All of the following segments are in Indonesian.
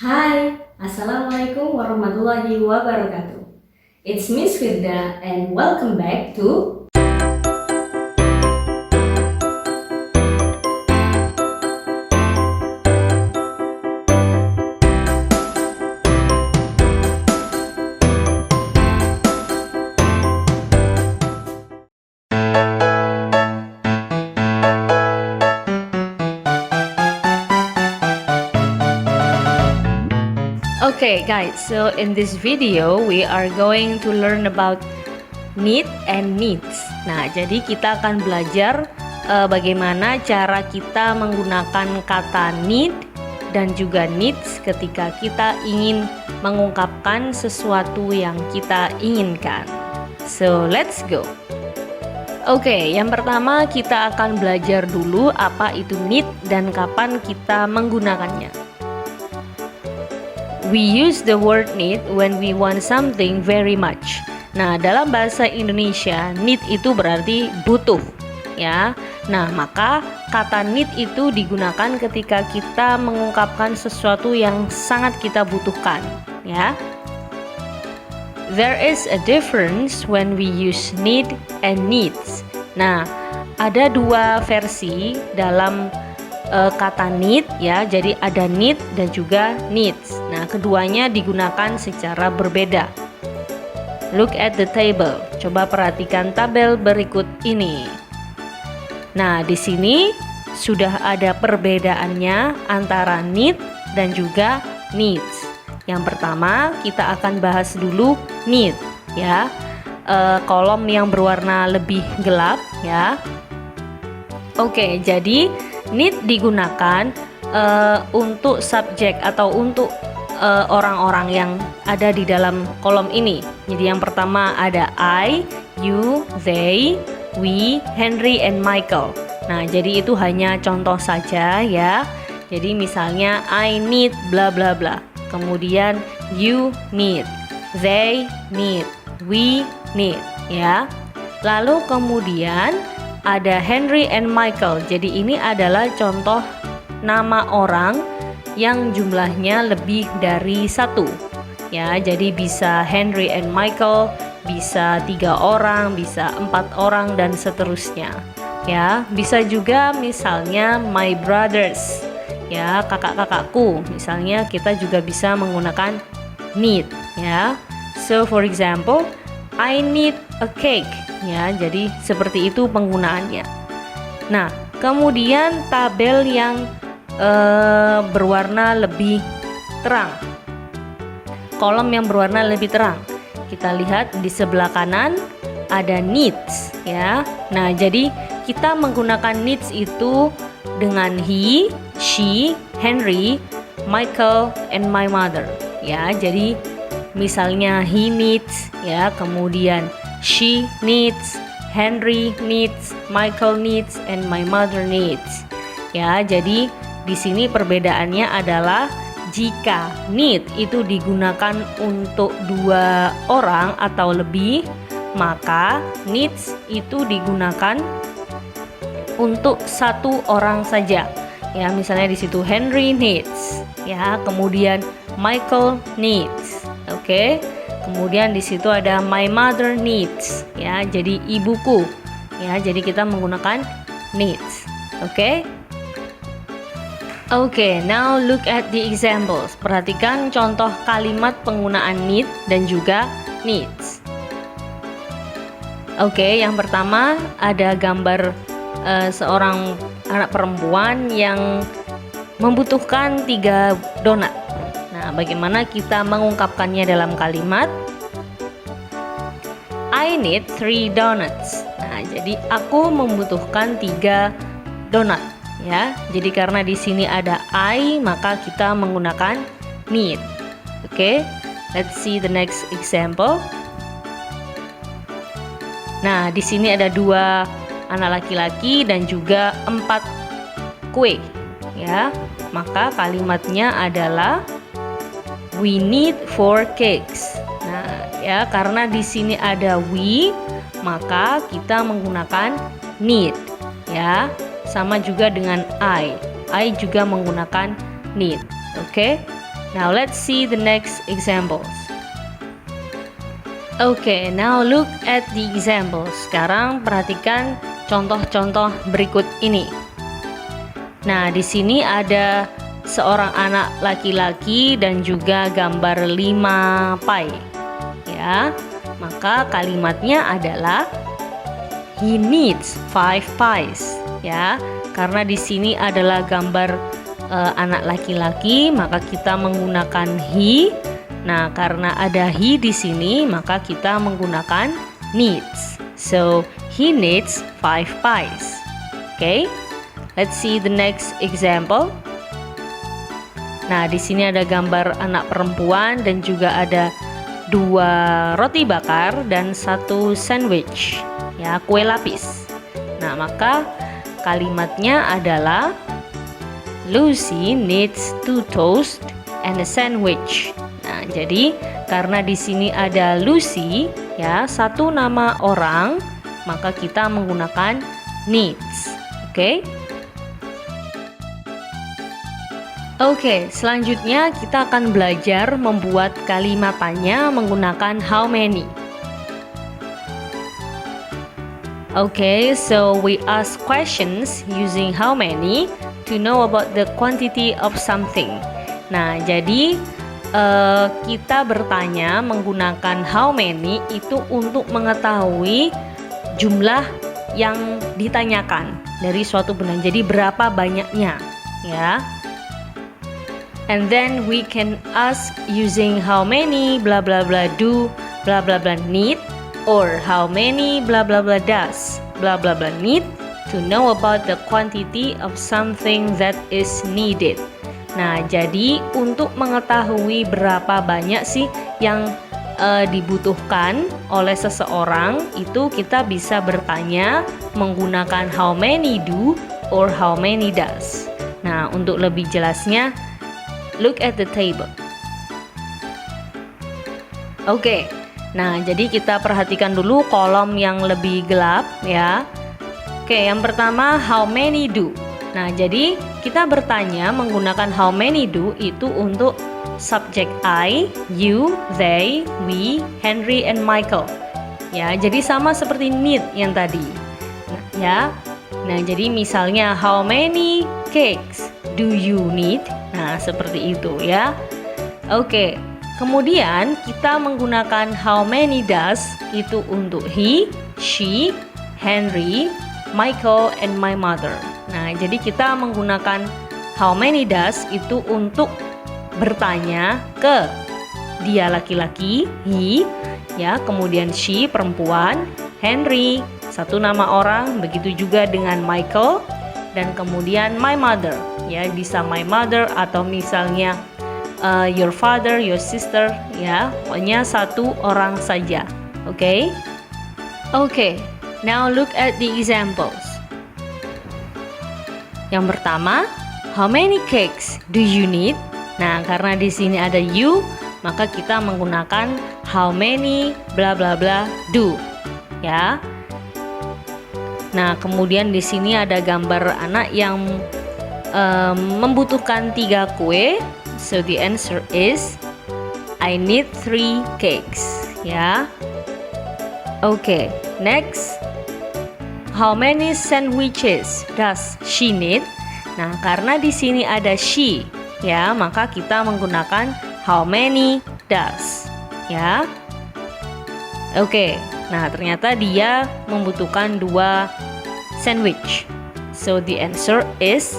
Hai, Assalamualaikum warahmatullahi wabarakatuh. It's Miss Firda and welcome back to Okay guys, so in this video we are going to learn about need and needs. Nah, jadi kita akan belajar bagaimana cara kita menggunakan kata need dan juga needs ketika kita ingin mengungkapkan sesuatu yang kita inginkan. So, let's go. Oke, yang pertama kita akan belajar dulu apa itu need dan kapan kita menggunakannya. We use the word need when we want something very much. Nah, dalam bahasa Indonesia, need itu berarti butuh, ya. Nah, maka kata need itu digunakan ketika kita mengungkapkan sesuatu yang sangat kita butuhkan, ya. There is a difference when we use need and needs. Nah, ada dua versi dalam kata need, ya. Jadi ada need dan juga needs. Nah, keduanya digunakan secara berbeda. Look at the table. Coba perhatikan tabel berikut ini. Nah, di sini sudah ada perbedaannya antara need dan juga needs. Yang pertama, kita akan bahas dulu need, ya. Kolom yang berwarna lebih gelap, ya. Oke, jadi need digunakan untuk subjek atau untuk orang-orang yang ada di dalam kolom ini. Jadi yang pertama ada I, you, they, we, Henry, and Michael. Nah, jadi itu hanya contoh saja, ya. Jadi misalnya I need bla bla bla. Kemudian you need, they need, we need, ya. Lalu kemudian ada Henry and Michael. Jadi ini adalah contoh nama orang yang jumlahnya lebih dari satu, ya. Jadi bisa Henry and Michael, bisa 3 orang, bisa 4 orang, dan seterusnya, ya. Bisa juga misalnya my brothers, ya, kakak-kakakku. Misalnya kita juga bisa menggunakan need, ya. So for example, I need a cake, ya. Jadi seperti itu penggunaannya. Nah, kemudian tabel yang berwarna lebih terang, kolom yang berwarna lebih terang, kita lihat di sebelah kanan ada needs, ya. Nah, jadi kita menggunakan needs itu dengan he, she, Henry, Michael, and my mother, ya. Jadi misalnya he needs, ya, kemudian she needs, Henry needs, Michael needs, and my mother needs, ya. Jadi di sini perbedaannya adalah jika need itu digunakan untuk 2 orang atau lebih, maka needs itu digunakan untuk 1 orang saja. Ya, misalnya di situ Henry needs, ya, kemudian Michael needs. Oke. Kemudian di situ ada my mother needs, ya. Jadi ibuku. Ya, jadi kita menggunakan needs. Oke. Oke, now look at the examples. Perhatikan contoh kalimat penggunaan need dan juga needs. Oke, yang pertama ada gambar seorang anak perempuan yang membutuhkan 3 donat. Nah, bagaimana kita mengungkapkannya dalam kalimat? I need 3 donuts. Nah, jadi aku membutuhkan 3 donat. Ya, jadi karena di sini ada I, maka kita menggunakan need. Oke, let's see the next example. Nah, di sini ada 2 anak laki-laki dan juga 4 kue, ya. Maka kalimatnya adalah we need 4 cakes. Nah, ya, karena di sini ada we, maka kita menggunakan need, ya. Sama juga dengan I juga menggunakan need. Oke. Now let's see the next examples. Okay, now look at the examples. Sekarang perhatikan contoh-contoh berikut ini. Nah, di sini ada seorang anak laki-laki dan juga gambar 5 pie. Ya, maka kalimatnya adalah he needs 5 pies. Ya, karena di sini adalah gambar anak laki-laki, maka kita menggunakan he. Nah, karena ada he di sini, maka kita menggunakan needs. So, he needs 5 pies. Okay, let's see the next example. Nah, di sini ada gambar anak perempuan dan juga ada 2 roti bakar dan 1 sandwich, ya, kue lapis. Nah, maka kalimatnya adalah Lucy needs 2 toast and a sandwich. Nah, jadi karena di sini ada Lucy, ya, satu nama orang, maka kita menggunakan needs. Oke? Oke, selanjutnya kita akan belajar membuat kalimat tanya menggunakan how many. Okay, so we ask questions using how many to know about the quantity of something. Nah, jadi kita bertanya menggunakan how many itu untuk mengetahui jumlah yang ditanyakan dari suatu benda. Jadi berapa banyaknya, ya. And then we can ask using how many blah blah blah do blah blah blah need, or how many blah blah blah does blah blah blah need to know about the quantity of something that is needed. Nah, jadi untuk mengetahui berapa banyak sih yang dibutuhkan oleh seseorang, itu kita bisa bertanya menggunakan how many do or how many does. Nah, untuk lebih jelasnya, look at the table. Oke, nah jadi kita perhatikan dulu kolom yang lebih gelap, ya. Oke, yang pertama how many do. Nah, jadi kita bertanya menggunakan how many do itu untuk subjek I, you, they, we, Henry, and Michael. Ya, jadi sama seperti need yang tadi. Nah, ya. Nah, jadi misalnya how many cakes do you need? Nah, seperti itu, ya. Oke. Kemudian kita menggunakan how many does itu untuk he, she, Henry, Michael, and my mother. Nah, jadi kita menggunakan how many does itu untuk bertanya ke dia laki-laki, he, ya, kemudian she perempuan, Henry satu nama orang, begitu juga dengan Michael, dan kemudian my mother, ya, bisa my mother atau misalnya your father, your sister, ya, pokoknya satu orang saja. Oke? Oke, now look at the examples. Yang pertama, how many cakes do you need? Nah, karena di sini ada you, maka kita menggunakan how many bla bla bla do, ya. Nah, kemudian di sini ada gambar anak yang membutuhkan 3 kue. So the answer is I need 3 cakes, ya. Oke, next. How many sandwiches does she need? Nah, karena di sini ada she, ya, maka kita menggunakan how many does, ya. Oke, nah ternyata dia membutuhkan 2 sandwich. So the answer is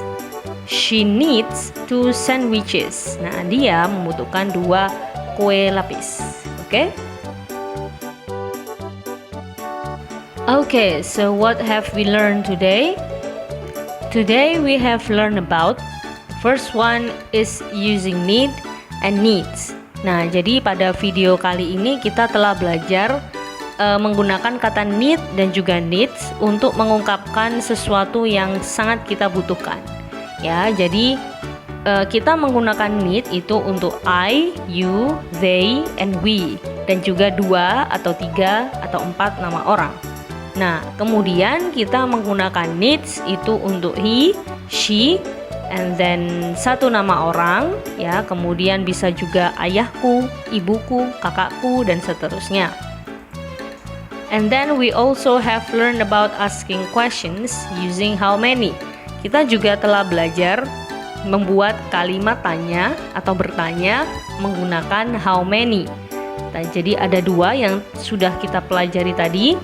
she needs 2 sandwiches. Nah, dia membutuhkan 2 kue lapis. Oke? Okay, so what have we learned today? Today we have learned about the first one is using need and needs. Nah, jadi pada video kali ini kita telah belajar menggunakan kata need dan juga needs untuk mengungkapkan sesuatu yang sangat kita butuhkan. Ya, jadi kita menggunakan need itu untuk I, you, they, and we, dan juga 2 atau 3 atau 4 nama orang. Nah, kemudian kita menggunakan needs itu untuk he, she, and then satu nama orang, ya. Kemudian bisa juga ayahku, ibuku, kakakku, dan seterusnya. And then we also have learned about asking questions using how many. Kita juga telah belajar membuat kalimat tanya atau bertanya menggunakan how many. Nah, jadi ada dua yang sudah kita pelajari tadi.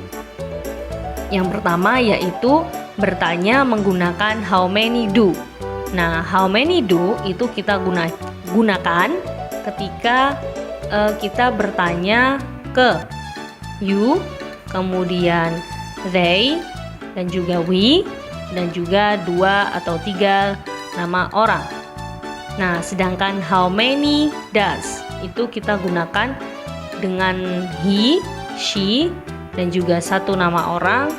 Yang pertama yaitu bertanya menggunakan how many do. Nah, how many do itu kita gunakan ketika kita bertanya ke you, kemudian they, dan juga we, dan juga 2 atau 3 nama orang. Nah, sedangkan how many does itu kita gunakan dengan he, she, dan juga satu nama orang,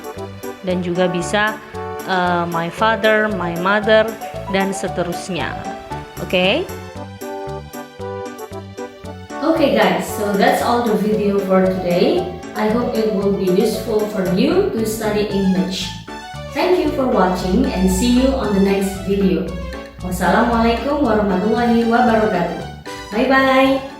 dan juga bisa my father, my mother, dan seterusnya. Oke? Okay guys, so that's all the video for today. I hope it will be useful for you to study English. Thank you for watching and see you on the next video. Wassalamualaikum warahmatullahi wabarakatuh. Bye bye.